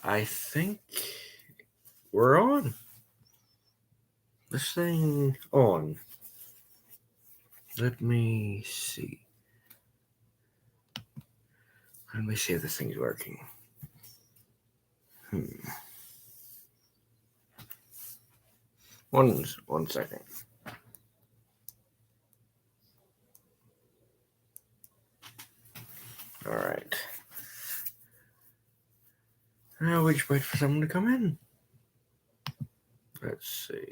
I think we're on. This thing on. Let me see. Let me see if this thing's working. One second. All right. Now we just wait for someone to come in. Let's see.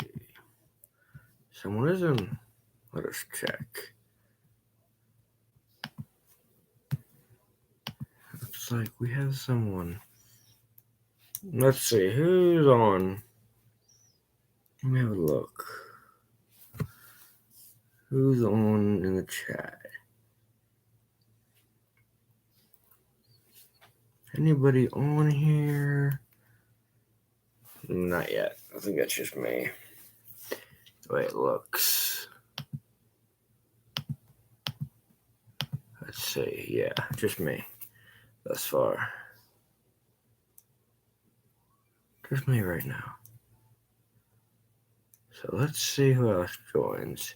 Someone is in. Let us check. Looks like we have someone. Let's see who's on. Let me have a look. Who's on in the chat? Anybody on here? Not yet. I think that's just me. The way it looks. Let's see. Yeah, just me. Thus far. Just me right now. So let's see who else joins.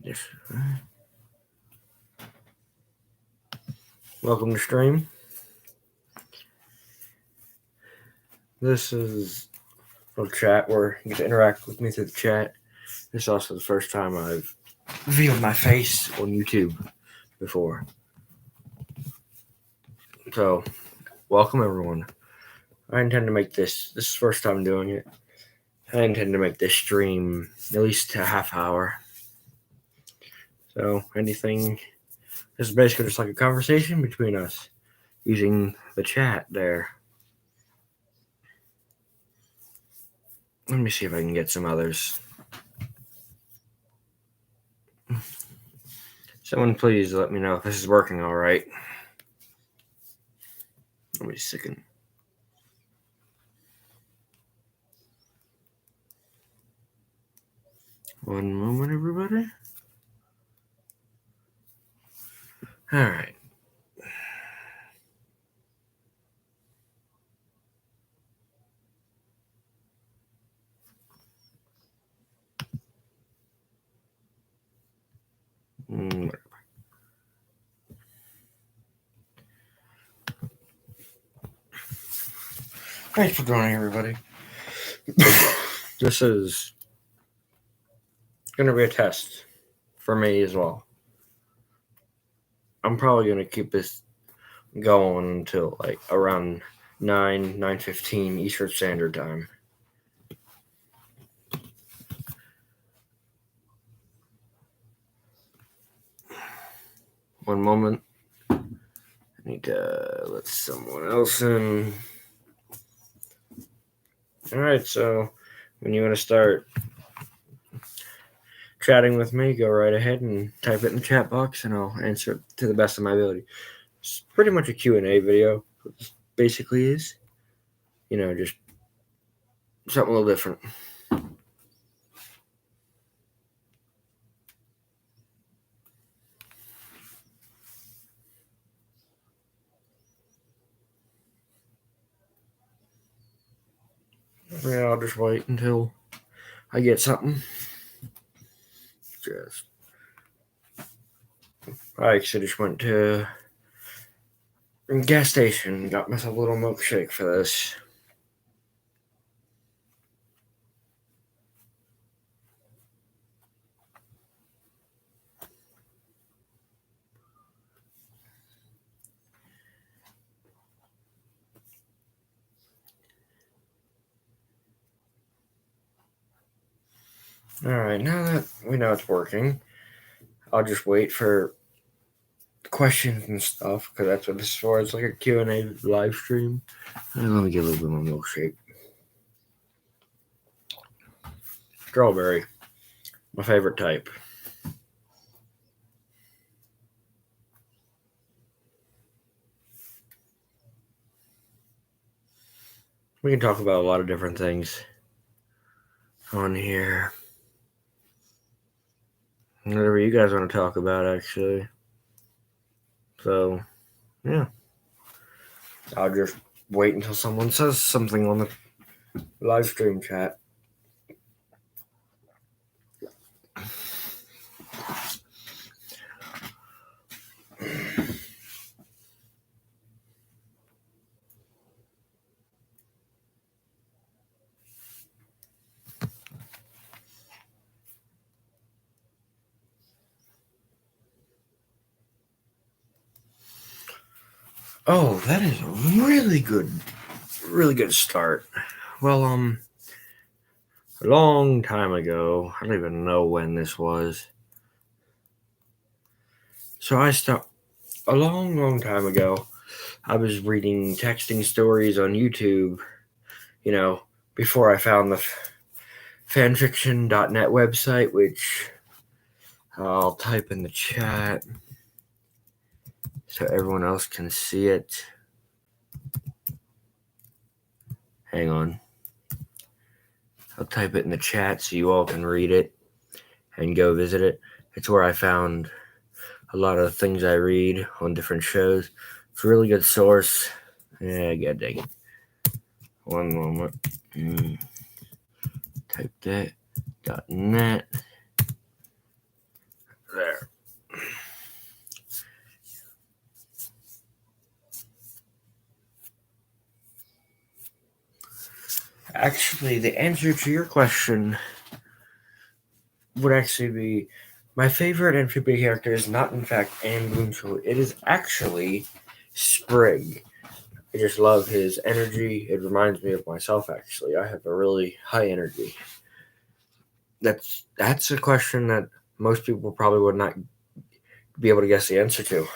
Yes. Welcome to stream. This is a chat where you get to interact with me through the chat. This is also the first time I've revealed my face on YouTube before. So, welcome everyone. I intend to make this is the first time doing it. I intend to make this stream at least a half hour. So, anything, this is basically just like a conversation between us using the chat there. Let me see if I can get some others. Someone please let me know if this is working all right. Let me second. One moment, everybody. All right. Whatever. Thanks for joining, everybody. This is going to be a test for me as well. I'm probably going to keep this going until like around 9:15 Eastern Standard Time. One moment. I need to let someone else in. All right, so when you want to start chatting with me, go right ahead and type it in the chat box, and I'll answer it to the best of my ability. It's pretty much a Q&A video. It basically is, just something a little different. Yeah, I'll just wait until I get something. I actually just went to a gas station, got myself a little milkshake for this. All right, now that we know it's working, I'll just wait for questions and stuff, because that's what this is for. It's like a Q&A live stream. And let me get a little bit more milkshake. Strawberry, my favorite type. We can talk about a lot of different things on here. Whatever you guys want to talk about, actually. So, yeah, I'll just wait until someone says something on the live stream chat. Oh, that is a really good start. Well, a long time ago, I don't even know when this was. So a long time ago. I was reading texting stories on YouTube, before I found the fanfiction.net website, which I'll type in the chat so everyone else can see it. Hang on. I'll type it in the chat so you all can read it and go visit it. It's where I found a lot of things I read on different shows. It's a really good source. Yeah, God dang it. One moment. Type that. .net. There. Actually, the answer to your question would actually be my favorite Amphibia character is not, in fact, Anne Boonshow. It is actually Sprig. I just love his energy. It reminds me of myself, actually. I have a really high energy. That's a question that most people probably would not be able to guess the answer to.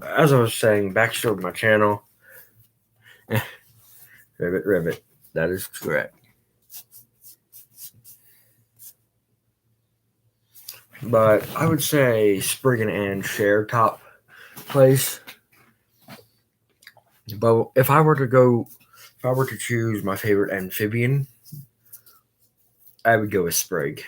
As I was saying, backstory of my channel. Ribbit. That is correct. But I would say Sprig and Anne share top place. But if I were to choose my favorite amphibian, I would go with Sprig.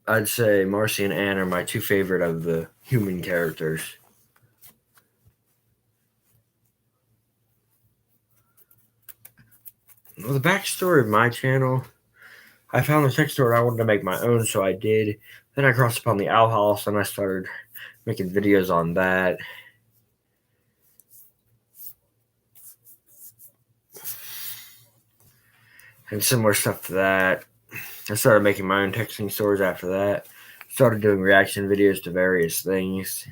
I'd say Marcy and Anne are my two favorite of the human characters. Well, the backstory of my channel, I found the text story I wanted to make my own, so I did. Then I crossed upon the Owl House, and I started making videos on that. And similar stuff to that. I started making my own texting stories after that. Started doing reaction videos to various things.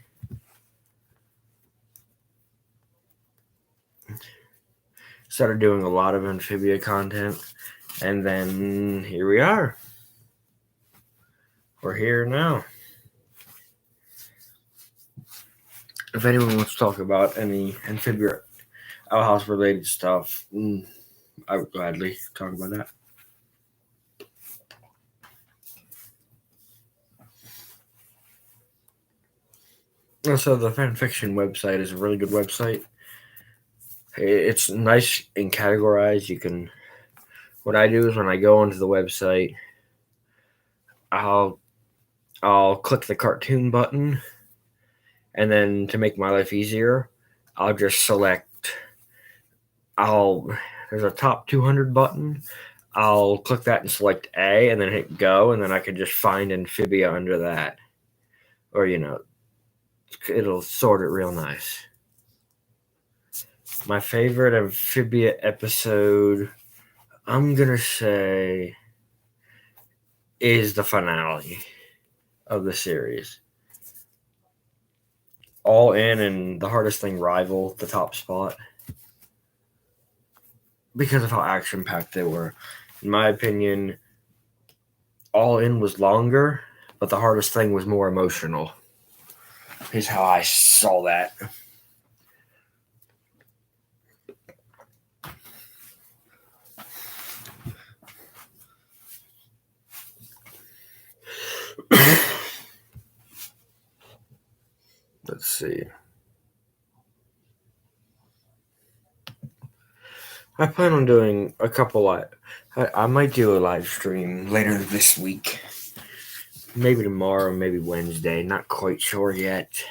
Started doing a lot of Amphibia content. And then here we are. We're here now. If anyone wants to talk about any Amphibia Owl House related stuff, I would gladly talk about that. Also, the fanfiction website is a really good website. It's nice and categorized. What I do is when I go onto the website, I'll click the cartoon button, and then to make my life easier, I'll just select. There's a top 200 button. I'll click that and select A, and then hit go, and then I can just find Amphibia under that, or it'll sort it real nice. My favorite Amphibia episode, I'm gonna say, is the finale of the series. All In and The Hardest Thing rival the top spot because of how action-packed they were. In my opinion, All In was longer, but The Hardest Thing was more emotional. Is how I saw that. Let's see. I plan on doing a couple I might do a live stream later this week Maybe tomorrow, maybe Wednesday. Not quite sure yet.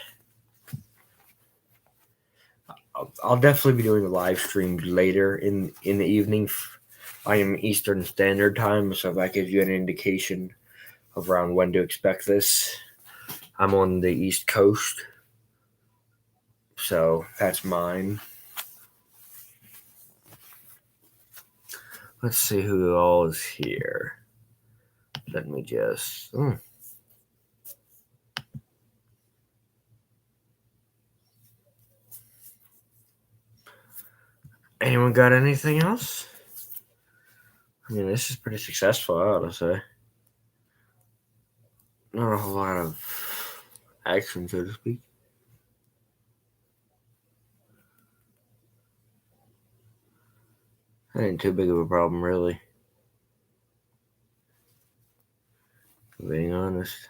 I'll definitely be doing the live stream later in the evening. I am Eastern Standard Time, so if that gives you an indication of around when to expect this. I'm on the East Coast, so that's mine. Let's see who all is here. Let me just. Anyone got anything else? I mean, this is pretty successful, I ought to say. Not a whole lot of action, so to speak. That ain't too big of a problem, really. Being honest.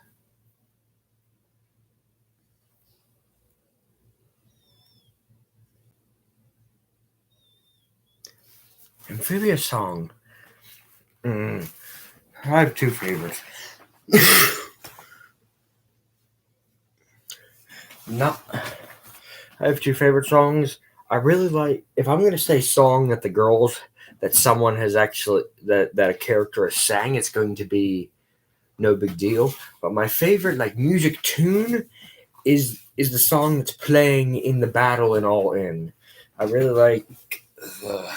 Amphibious song. I have two favorites. I have two favorite songs. I really like. If I'm gonna say song that someone has actually that a character has sang, it's going to be No Big Deal. But my favorite music tune is the song that's playing in the battle in All In. I really like the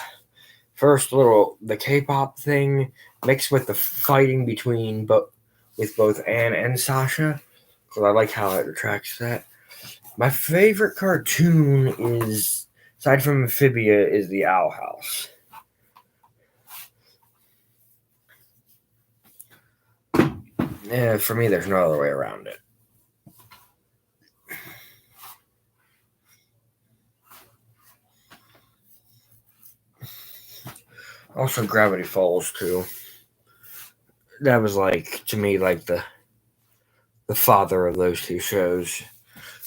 first the K-pop thing mixed with the fighting with both Anne and Sasha, because I like how it attracts that. My favorite cartoon is, aside from Amphibia, is the Owl House. Yeah, for me, there's no other way around it. Also, Gravity Falls too. That was to me the father of those two shows.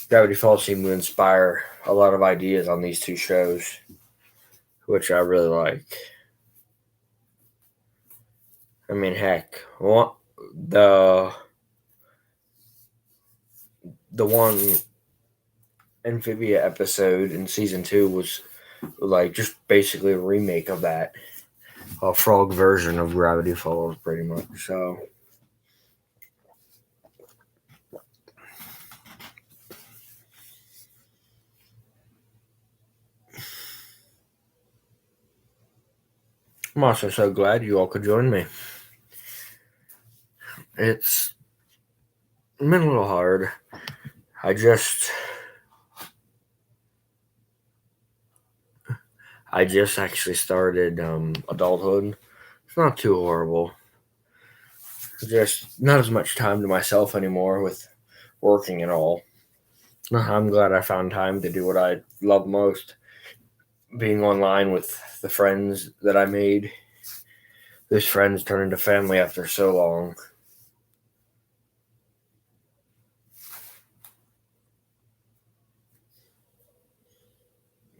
Gravity Falls seemed to inspire a lot of ideas on these two shows, which I really like. I mean, heck, the one Amphibia episode in season 2 was just basically a remake of that, a frog version of Gravity Falls, pretty much. So. I'm also so glad you all could join me. It's been a little hard. I just actually started adulthood. It's not too horrible. Just not as much time to myself anymore with working and all. I'm glad I found time to do what I love most, being online with the friends that I made. Those friends turn into family after so long.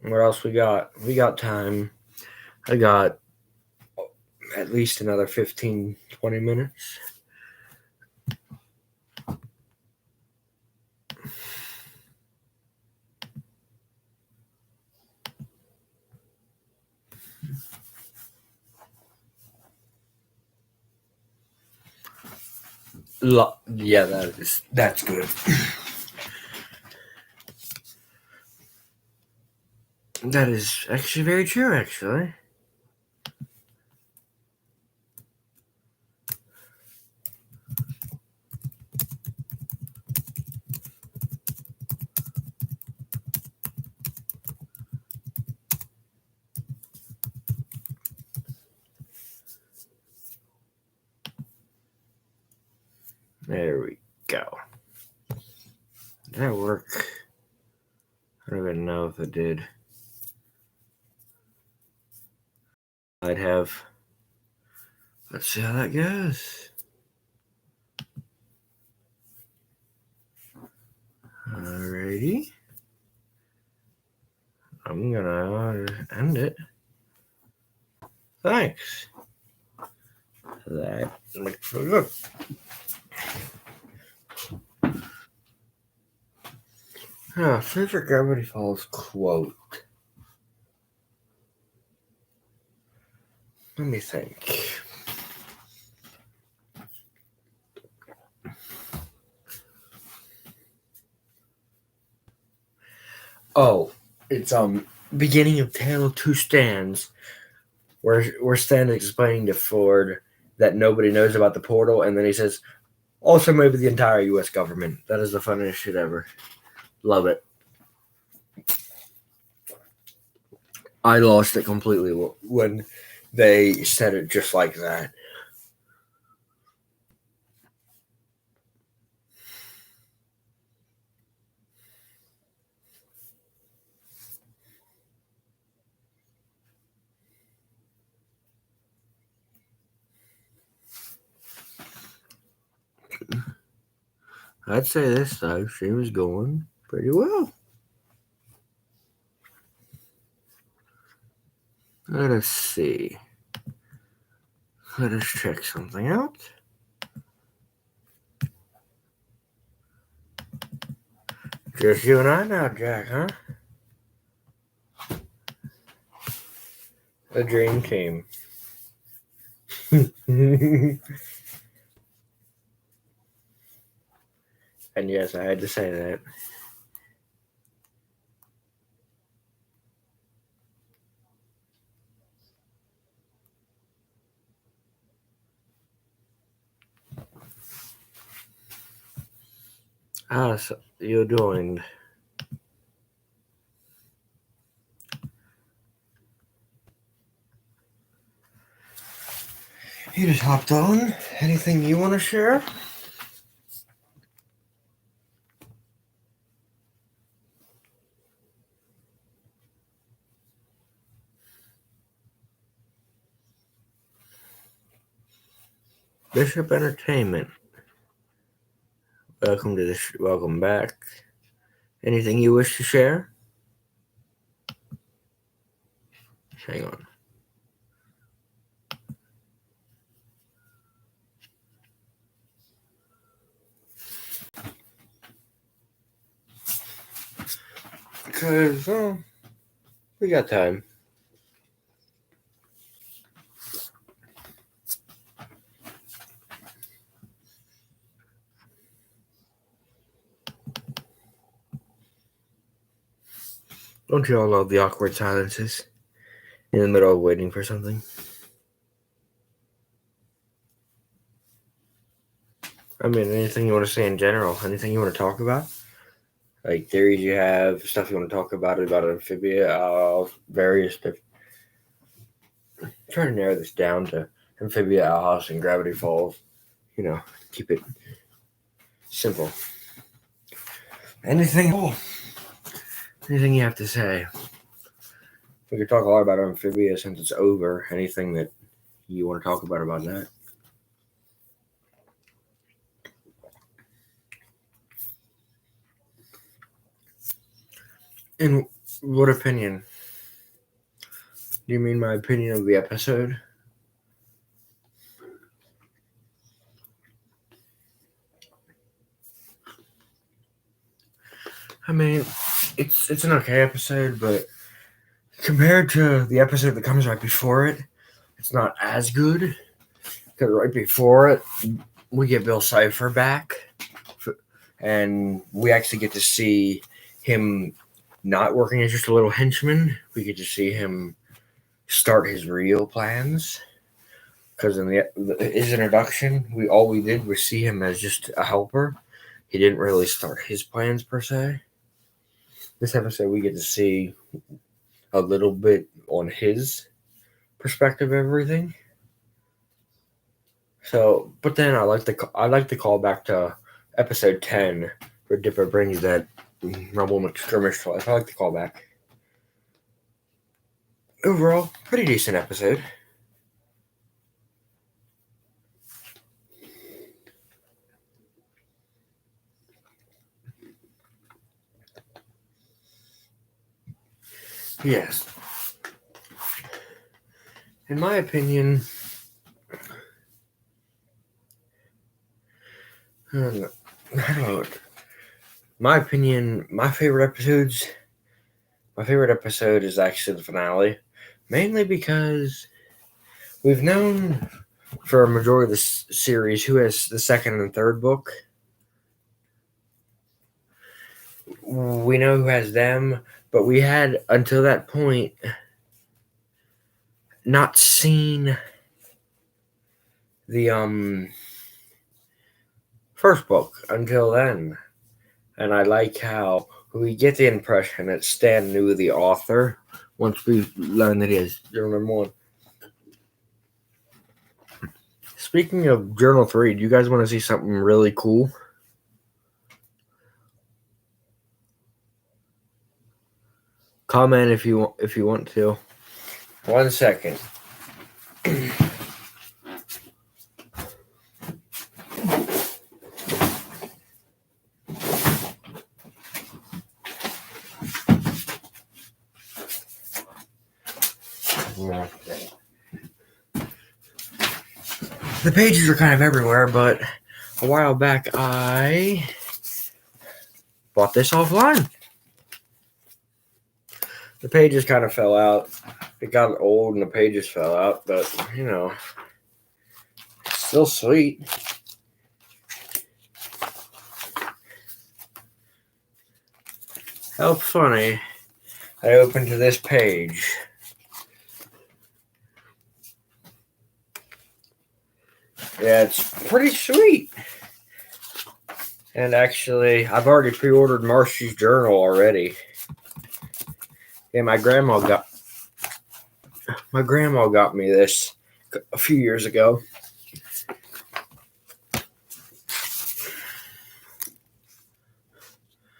What else we got? We got time. I got at least another 15, 20 minutes. Yeah, that's good. That is actually very true, actually. There we go. Did that work? I don't even know if it did. I'd have. Let's see how that goes. Alrighty. I'm gonna end it. Thanks. That looks so good. Favorite Gravity Falls quote. Let me think. Oh, it's beginning of Tale of Two Stands, where Stan is explaining to Ford that nobody knows about the portal, and then he says, also maybe the entire U.S. government. That is the funniest shit ever. Love it. I lost it completely when they said it just like that. I'd say this though, she was going pretty well. Let us see. Let us check something out. Just you and I now, Jack, huh? A dream team. And yes, I had to say that. How's you doing? You just hopped on. Anything you want to share? Bishop Entertainment. Welcome back. Anything you wish to share? Hang on. Because, we got time. Don't you all love the awkward silences in the middle of waiting for something? I mean, anything you want to say in general? Anything you want to talk about? Like theories you have, stuff you want to talk about Amphibia, various different. Trying to narrow this down to Amphibia, Owl House, and Gravity Falls. You know, keep it simple. Anything you have to say? We could talk a lot about Amphibia since it's over. Anything that you want to talk about that? In what opinion? Do you mean my opinion of the episode? I mean, it's an okay episode, but compared to the episode that comes right before it, it's not as good. Because right before it, we get Bill Cipher back, and we actually get to see him not working as just a little henchman. We get to see him start his real plans. Because in his introduction, all we did was see him as just a helper. He didn't really start his plans per se. This episode, we get to see a little bit on his perspective of everything. So, but then I like the call back to episode 10 where Dipper brings that Rumble McSkirmish to life. I like the callback. Overall, pretty decent episode. Yes. In my opinion, I don't know. my opinion, my favorite episode is actually the finale, mainly because we've known for a majority of the series who has the second and third book. We know who has them, but we had until that point not seen the first book until then. And I like how we get the impression that Stan knew the author once we learn that he has Journal number 1. Speaking of Journal 3, do you guys want to see something really cool? Comment if you want to. 1 second. The pages are kind of everywhere, but a while back I bought this offline. The pages kind of fell out. It got old and the pages fell out, but it's still sweet. How funny. I opened to this page. Yeah, it's pretty sweet. And actually, I've already pre-ordered Marcy's journal already. Yeah, my grandma got me this a few years ago.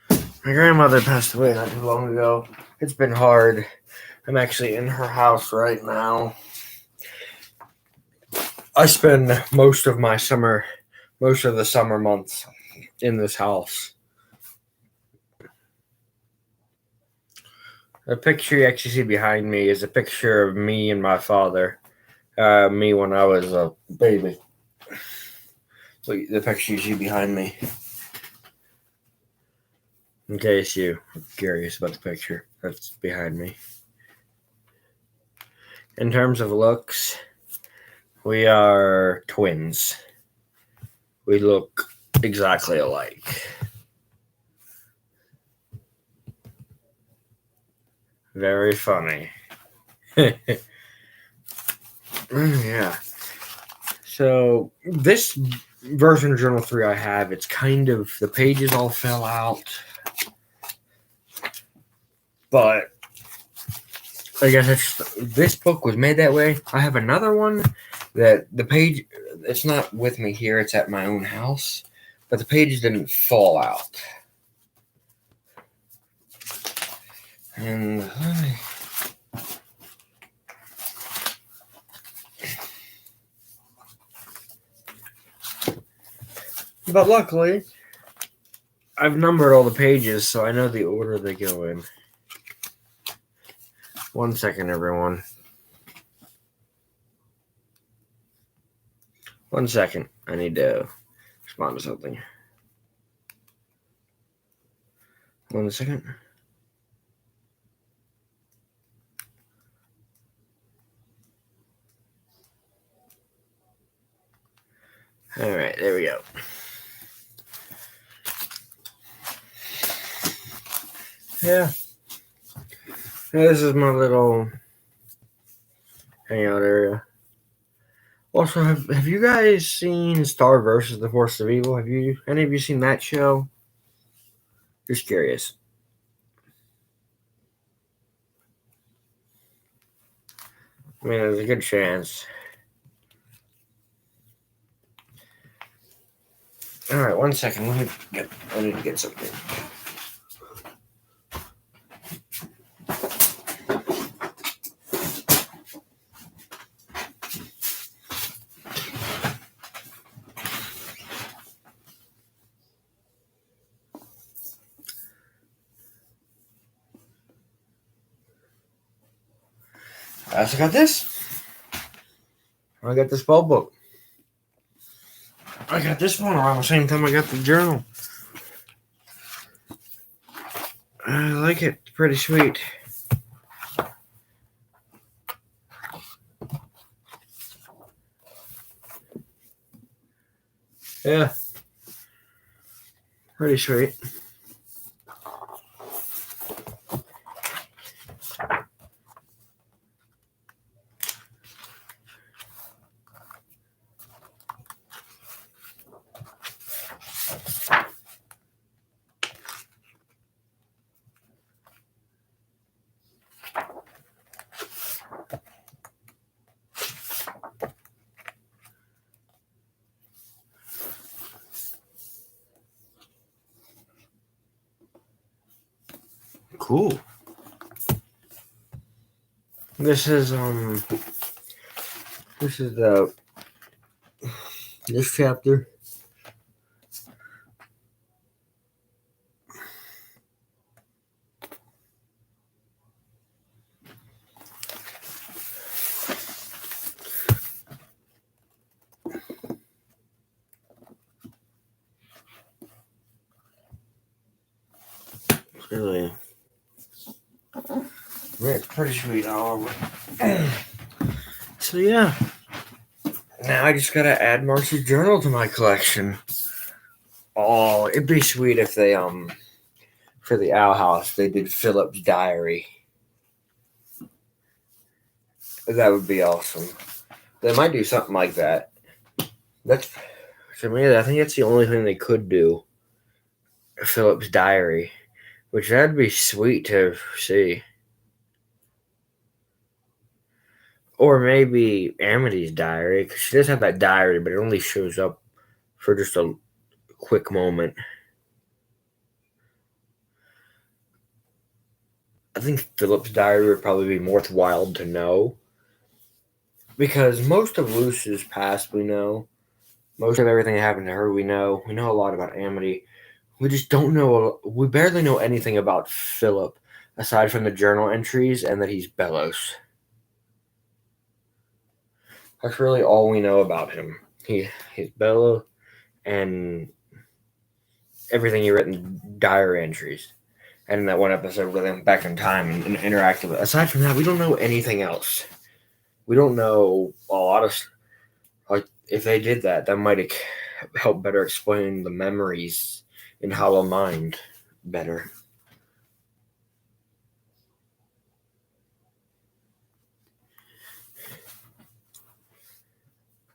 My grandmother passed away not too long ago. It's been hard. I'm actually in her house right now. I spend most of the summer months in this house. The picture you actually see behind me is a picture of me and my father. Me when I was a baby. Look, the picture you see behind me. In case you're curious about the picture that's behind me. In terms of looks, we are twins. We look exactly alike. Very funny. Yeah. So this version of Journal 3 I have, it's kind of, the pages all fell out. But I guess this book was made that way. I have another one that the page, it's not with me here, it's at my own house, but the pages didn't fall out. And but luckily, I've numbered all the pages, so I know the order they go in. 1 second, everyone. 1 second. I need to respond to something. 1 second. All right, there we go. Yeah. This is my little hangout area. Also, have you guys seen Star versus the Force of Evil? Have any of you seen that show? Just curious. I mean, there's a good chance. All right, 1 second. I need to get something. I also got this. I got this spell book. I got this one around the same time I got the journal. I like it. It's pretty sweet. Yeah. Pretty sweet. Cool. This is the this chapter. Really, it's pretty sweet all over. So yeah, now I just gotta add Marcy's journal to my collection. Oh, it'd be sweet if they for the Owl House they did Philip's diary. That would be awesome. They might do something like that. That's to me. I think that's the only thing they could do. Philip's diary, which that'd be sweet to see. Or maybe Amity's diary, because she does have that diary, but it only shows up for just a quick moment. I think Philip's diary would probably be more worthwhile to know. Because most of Luce's past we know. Most of everything that happened to her we know. We know a lot about Amity. We just don't know, we barely know anything about Philip, aside from the journal entries and that he's Bellows. That's really all we know about him. He's Bellows and everything he written in diary entries. And in that one episode with him back in time and interacted with. Aside from that, we don't know anything else. We don't know a lot of, like, if they did that, that might help better explain the memories in Hollow Mind better.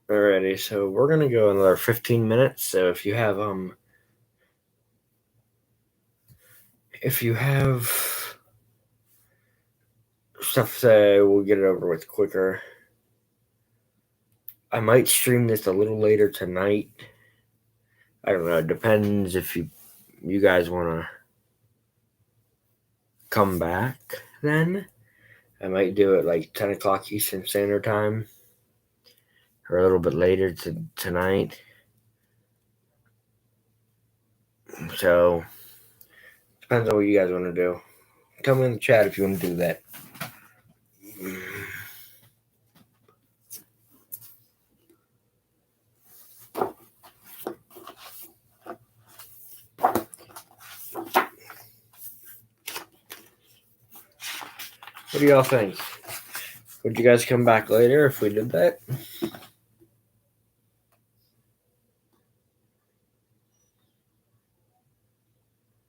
Alrighty, so we're gonna go another 15 minutes. So if you have stuff to say, we'll get it over with quicker. I might stream this a little later tonight. I don't know. It depends if you guys want to come back then. I might do it like 10 o'clock Eastern Standard Time or a little bit later tonight. So, depends on what you guys want to do. Tell me in the chat if you want to do that. What do y'all think? Would you guys come back later if we did that?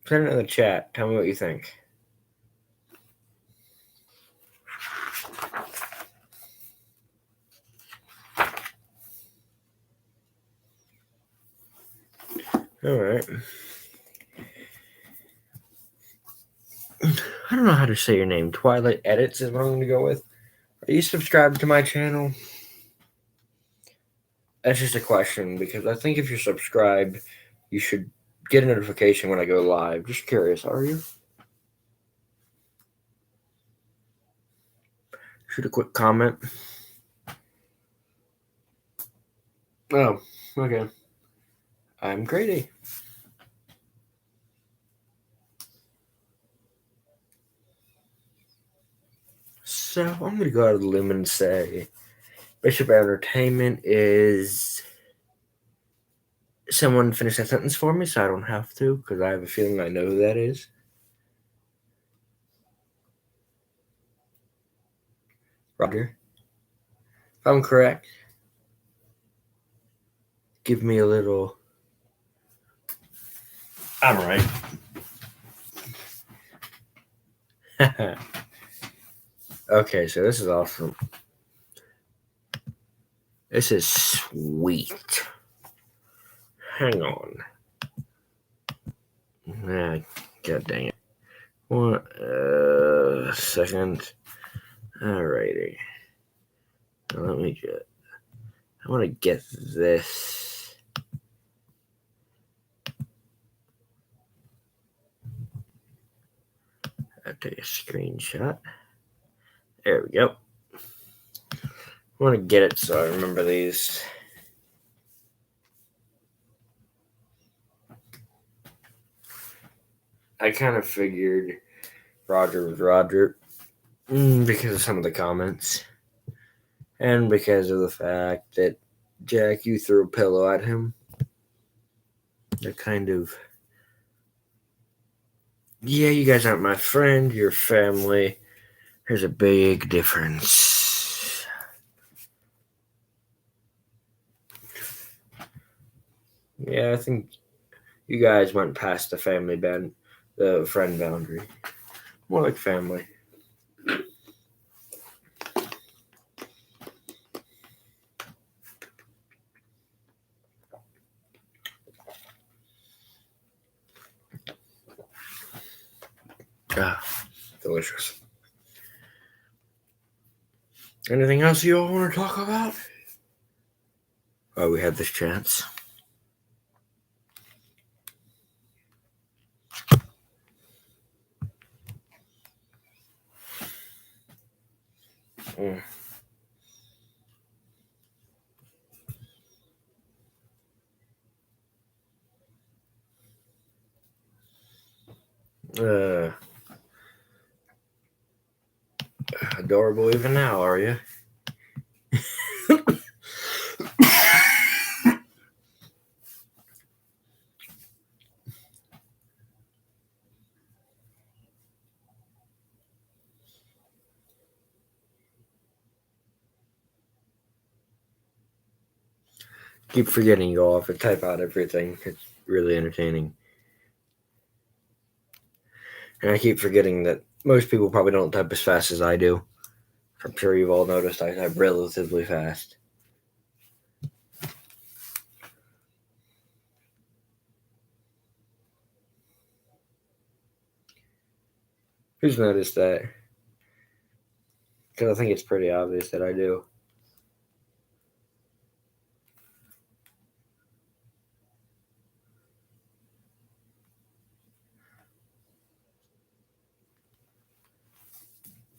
Send it in the chat. Tell me what you think. Alright. I don't know how to say your name. Twilight Edits is what I'm going to go with. Are you subscribed to my channel? That's just a question, because I think if you're subscribed, you should get a notification when I go live. Just curious, are you? Shoot a quick comment. Oh, okay. I'm Grady. So I'm going to go out of the limb and say Bishop Entertainment is... Someone finish that sentence for me so I don't have to, because I have a feeling I know who that is. Roger. If I'm correct, give me a little. I'm right. Okay, so this is awesome. This is sweet. Hang on. Ah, God dang it. 1 second. Alrighty. Now let me get. I want to get this. I'll take a screenshot. There we go. I want to get it so I remember these. I kind of figured Roger was Roger because of some of the comments. And because of the fact that, Jack, you threw a pillow at him. That kind of. Yeah, you guys aren't my friend, you're family. There's a big difference. Yeah, I think you guys went past the friend boundary. More like family. Ah, delicious. Anything else you all want to talk about? Oh, we had this chance. Mm. Adorable even now, are you? Keep forgetting you all have to type out everything. It's really entertaining. And I keep forgetting that most people probably don't type as fast as I do. I'm sure you've all noticed I type relatively fast. Who's noticed that? Because I think it's pretty obvious that I do.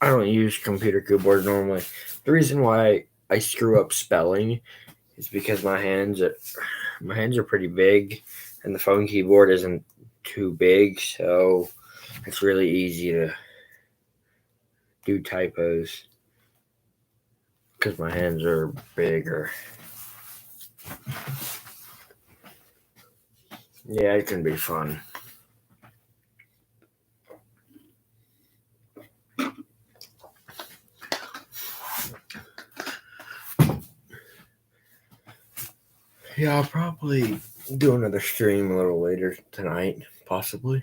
I don't use computer keyboard normally. The reason why I screw up spelling is because my hands are pretty big, and the phone keyboard isn't too big, so it's really easy to do typos because my hands are bigger. Yeah, it can be fun. Yeah, I'll probably do another stream a little later tonight, possibly.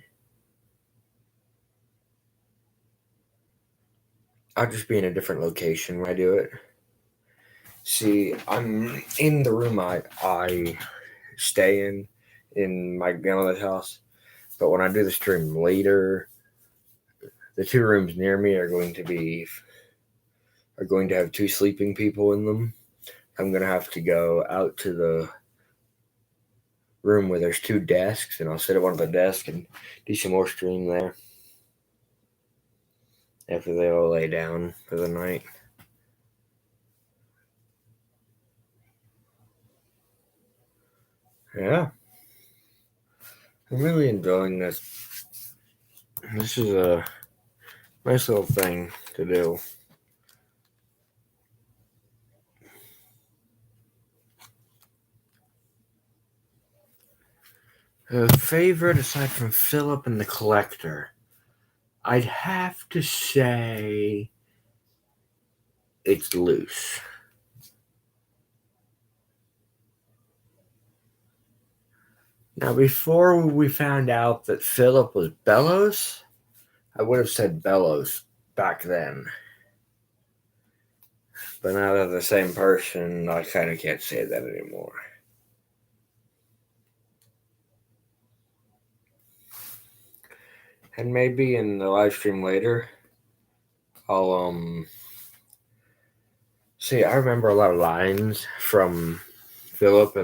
I'll just be in a different location when I do it. See, I'm in the room I stay in my grandmother's house, but when I do the stream later, the 2 rooms near me are going to have 2 sleeping people in them. I'm going to have to go out to the room where there's 2 desks, and I'll sit at one of the desks and do some more stream there after they all lay down for the night. Yeah. I'm really enjoying this. This is a nice little thing to do. A favorite aside from Philip and the Collector, I'd have to say it's loose. Now, before we found out that Philip was Bellows, I would have said Bellows back then. But now they're the same person, I kind of can't say that anymore. And maybe in the live stream later, I'll see. I remember a lot of lines from Philip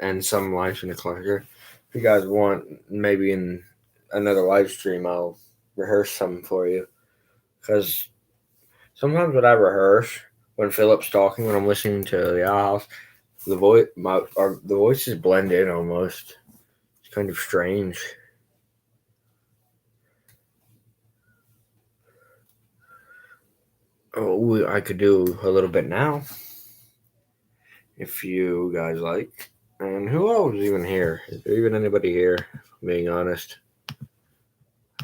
and some lines from the collector. If you guys want, maybe in another live stream, I'll rehearse some for you. Because sometimes when I rehearse, when Philip's talking, when I'm listening to the Owl House, the voices blend in almost. It's kind of strange. Oh, I could do a little bit now, if you guys like. And who else is even here? Is there even anybody here? If I'm being honest,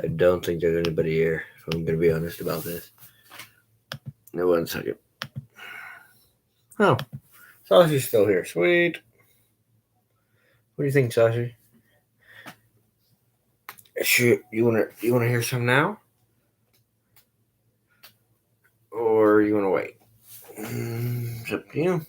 I don't think there's anybody here. If I'm going to be honest about this. No, 1 second. Oh, Sashi's still here. Sweet. What do you think, Sashi? You wanna hear some now, or you wanna wait? It's up to you.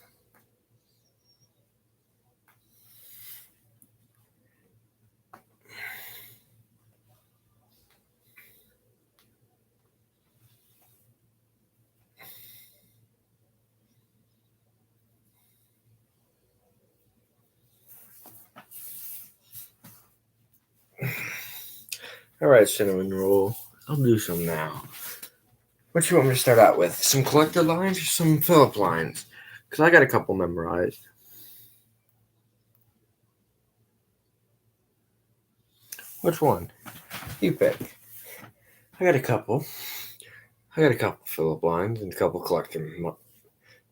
All right, cinnamon roll. I'll do some now. What you want me to start out with? Some collector lines or some Philip lines? Because I got a couple memorized. Which one? You pick. I got a couple Philip lines and a couple collector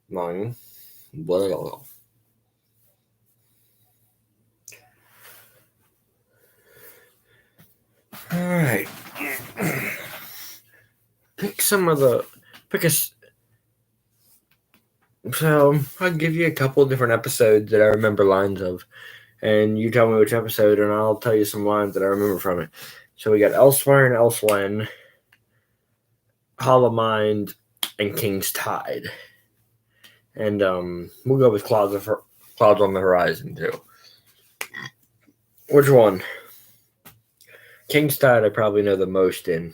lines. Blah, blah, blah. All right. Pick a. So I'll give you a couple different episodes that I remember lines of, and you tell me which episode, and I'll tell you some lines that I remember from it. So we got Elsewhere and Elsewhen, Hollow Mind, and King's Tide, and we'll go with Clouds on the Horizon too. Which one? King's Tide, I probably know the most in.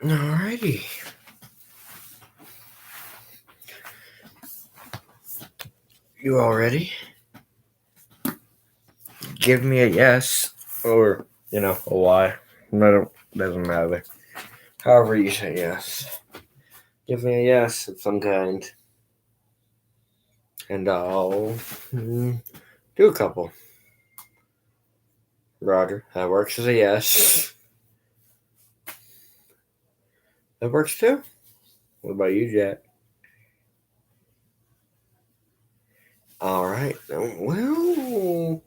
Alrighty. You all ready? Give me a yes, or, a why. Doesn't matter. However you say yes. Give me a yes of some kind. And I'll do a couple. Roger. That works as a yes. That works too. What about you, Jack? All right. Well,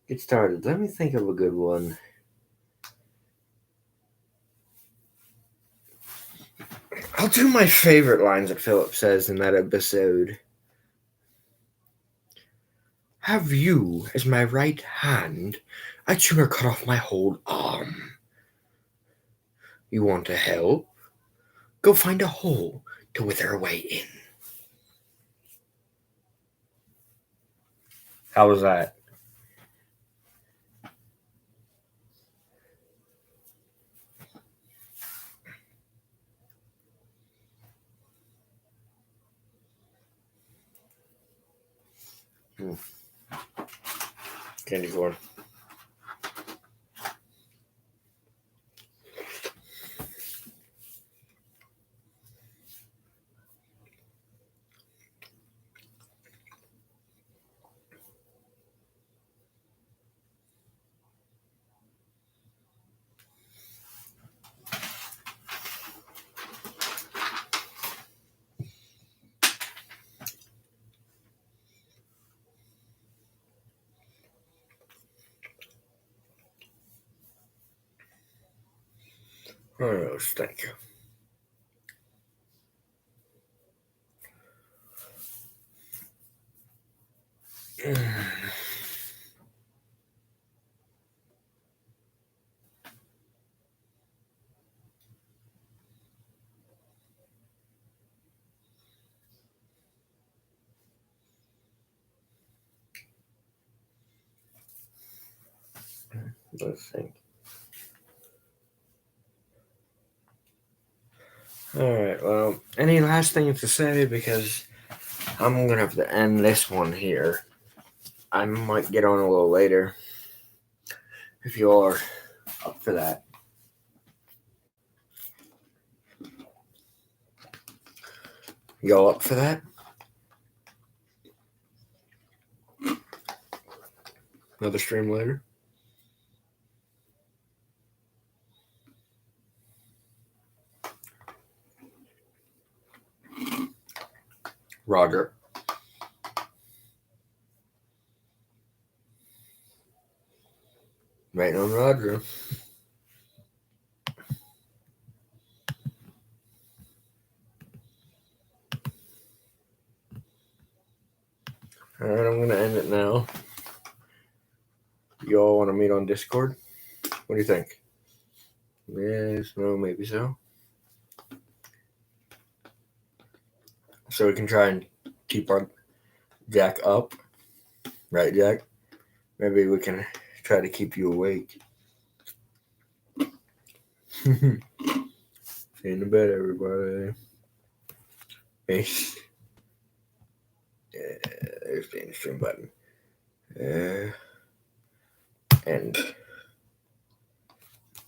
get started. Let me think of a good one. I'll do my favorite lines that Philip says in that episode. Have you as my right hand, I'd sooner cut off my whole arm. You want to help? Go find a hole to wither away in. How was that? Candy corn. Oh, thank you. Let's think. All right. Well, any last things to say? Because I'm gonna have to end this one here. I might get on a little later if you all are up for that. Y'all up for that? Another stream later? Roger. Waiting on Roger. All right, I'm gonna end it now. Y'all want to meet on Discord? What do you think? Yes, no, maybe so. So we can try and keep our Jack up, right, Jack? Maybe we can try to keep you awake. See you in the bed, everybody. Peace. There's the end stream button. And